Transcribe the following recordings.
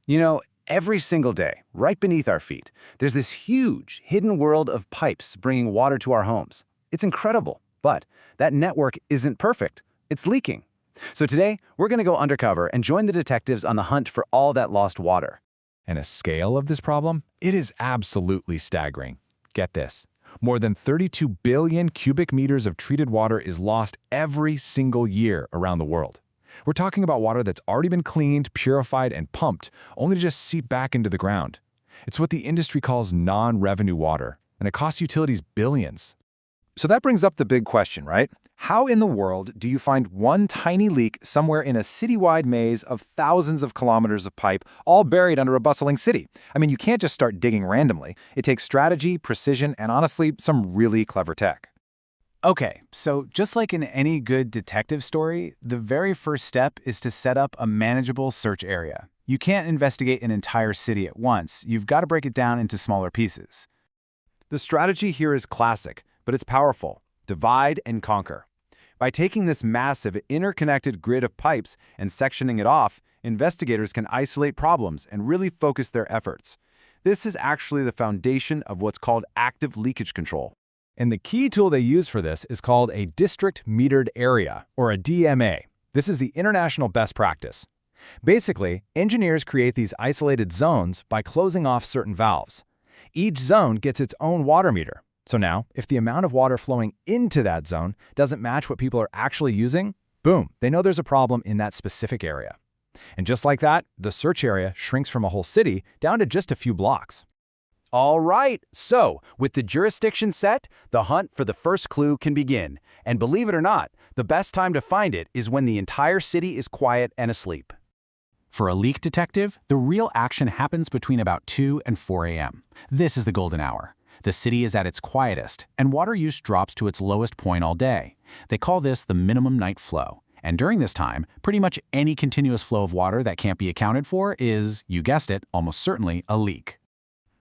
You know, every single day, right beneath our feet, there's this huge, hidden world of pipes bringing water to our homes. It's incredible, but that network isn't perfect. It's leaking. So today, we're going to go undercover and join the detectives on the hunt for all that lost water. And a scale of this problem? It is absolutely staggering. Get this. More than 32 billion cubic meters of treated water is lost every single year around the world. We're talking about water that's already been cleaned, purified, and pumped, only to just seep back into the ground. It's what the industry calls non-revenue water, and it costs utilities billions. So that brings up the big question, right? How in the world do you find one tiny leak somewhere in a citywide maze of thousands of kilometers of pipe, all buried under a bustling city? I mean, you can't just start digging randomly. It takes strategy, precision, and honestly, some really clever tech. Okay, so just like in any good detective story, the very first step is to set up a manageable search area. You can't investigate an entire city at once. You've got to break it down into smaller pieces. The strategy here is classic, but it's powerful. Divide and conquer. By taking this massive, interconnected grid of pipes and sectioning it off, investigators can isolate problems and really focus their efforts. This is actually the foundation of what's called Active Leakage Control. And the key tool they use for this is called a District Metered Area, or a DMA. This is the international best practice. Basically, engineers create these isolated zones by closing off certain valves. Each zone gets its own water meter. So now, if the amount of water flowing into that zone doesn't match what people are actually using, boom, they know there's a problem in that specific area. And just like that, the search area shrinks from a whole city down to just a few blocks. All right, so with the jurisdiction set, the hunt for the first clue can begin. And believe it or not, the best time to find it is when the entire city is quiet and asleep. For a leak detective, the real action happens between about 2 and 4 a.m. This is the golden hour. The city is at its quietest, and water use drops to its lowest point all day. They call this the minimum night flow. And during this time, pretty much any continuous flow of water that can't be accounted for is, you guessed it, almost certainly a leak.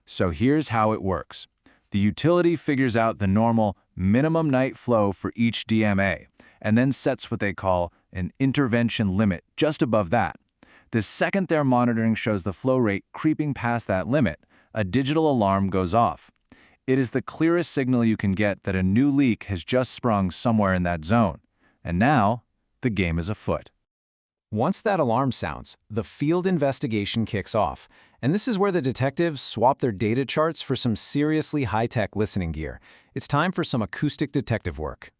So here's how it works. The utility figures out the normal minimum night flow for each DMA, and then sets what they call an intervention limit just above that. The second their monitoring shows the flow rate creeping past that limit, a digital alarm goes off. It is the clearest signal you can get that a new leak has just sprung somewhere in that zone. And now, the game is afoot. Once that alarm sounds, the field investigation kicks off. And this is where the detectives swap their data charts for some seriously high-tech listening gear. It's time for some acoustic detective work.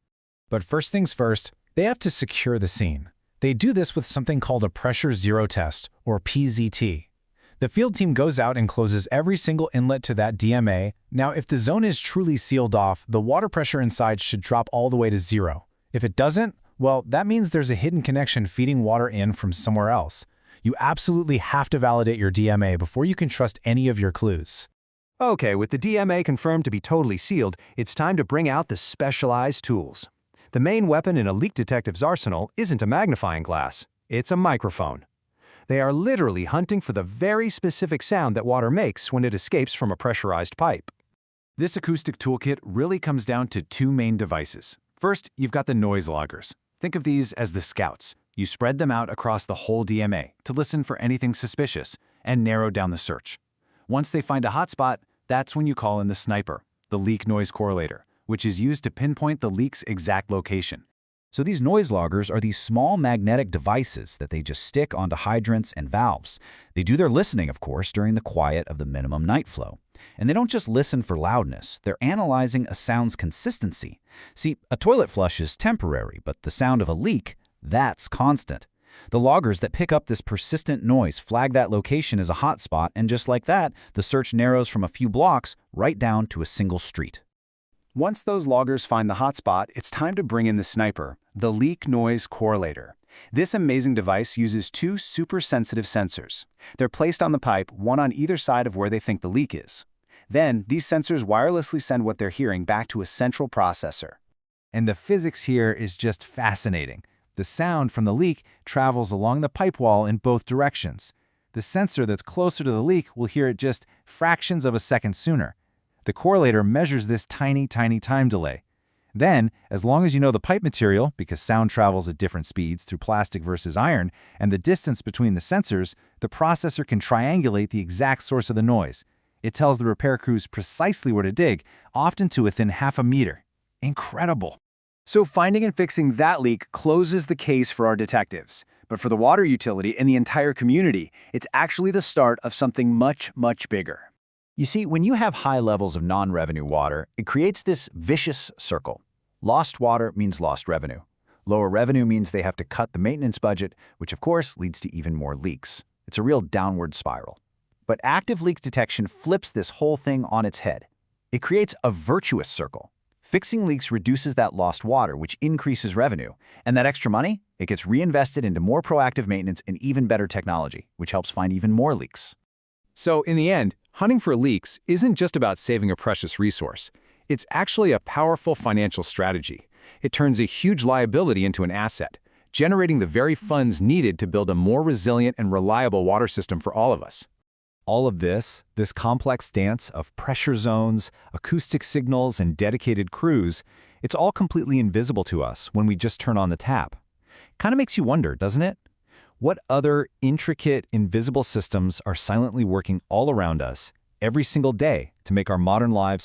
But first things first, they have to secure the scene. They do this with something called a pressure zero test, or PZT. The field team goes out and closes every single inlet to that DMA. Now, if the zone is truly sealed off, the water pressure inside should drop all the way to 0. If it doesn't, well, that means there's a hidden connection feeding water in from somewhere else. You absolutely have to validate your DMA before you can trust any of your clues. Okay, with the DMA confirmed to be totally sealed, it's time to bring out the specialized tools. The main weapon in a leak detective's arsenal isn't a magnifying glass, it's a microphone. They are literally hunting for the very specific sound that water makes when it escapes from a pressurized pipe. This acoustic toolkit really comes down to two main devices. First, you've got the noise loggers. Think of these as the scouts. You spread them out across the whole DMA to listen for anything suspicious and narrow down the search. Once they find a hotspot, that's when you call in the sniper, the leak noise correlator, which is used to pinpoint the leak's exact location. So these noise loggers are these small magnetic devices that they just stick onto hydrants and valves. They do their listening, of course, during the quiet of the minimum night flow. And they don't just listen for loudness, they're analyzing a sound's consistency. See, a toilet flush is temporary, but the sound of a leak, that's constant. The loggers that pick up this persistent noise flag that location as a hotspot, and just like that, the search narrows from a few blocks right down to a single street. Once those loggers find the hotspot, it's time to bring in the sniper, the leak noise correlator. This amazing device uses two super-sensitive sensors. They're placed on the pipe, one on either side of where they think the leak is. Then, these sensors wirelessly send what they're hearing back to a central processor. And the physics here is just fascinating. The sound from the leak travels along the pipe wall in both directions. The sensor that's closer to the leak will hear it just fractions of a second sooner. The correlator measures this tiny time delay. Then, as long as you know the pipe material, because sound travels at different speeds through plastic versus iron, and the distance between the sensors, the processor can triangulate the exact source of the noise. It tells the repair crews precisely where to dig, often to within half a meter. Incredible! So finding and fixing that leak closes the case for our detectives. But for the water utility and the entire community, it's actually the start of something much, much bigger. You see, when you have high levels of non-revenue water, it creates this vicious circle. Lost water means lost revenue. Lower revenue means they have to cut the maintenance budget, which of course leads to even more leaks. It's a real downward spiral. But active leak detection flips this whole thing on its head. It creates a virtuous circle. Fixing leaks reduces that lost water, which increases revenue. And that extra money, it gets reinvested into more proactive maintenance and even better technology, which helps find even more leaks. So in the end, hunting for leaks isn't just about saving a precious resource. It's actually a powerful financial strategy. It turns a huge liability into an asset, generating the very funds needed to build a more resilient and reliable water system for all of us. All of this complex dance of pressure zones, acoustic signals, and dedicated crews, it's all completely invisible to us when we just turn on the tap. Kind of makes you wonder, doesn't it? What other intricate, invisible systems are silently working all around us every single day to make our modern lives possible?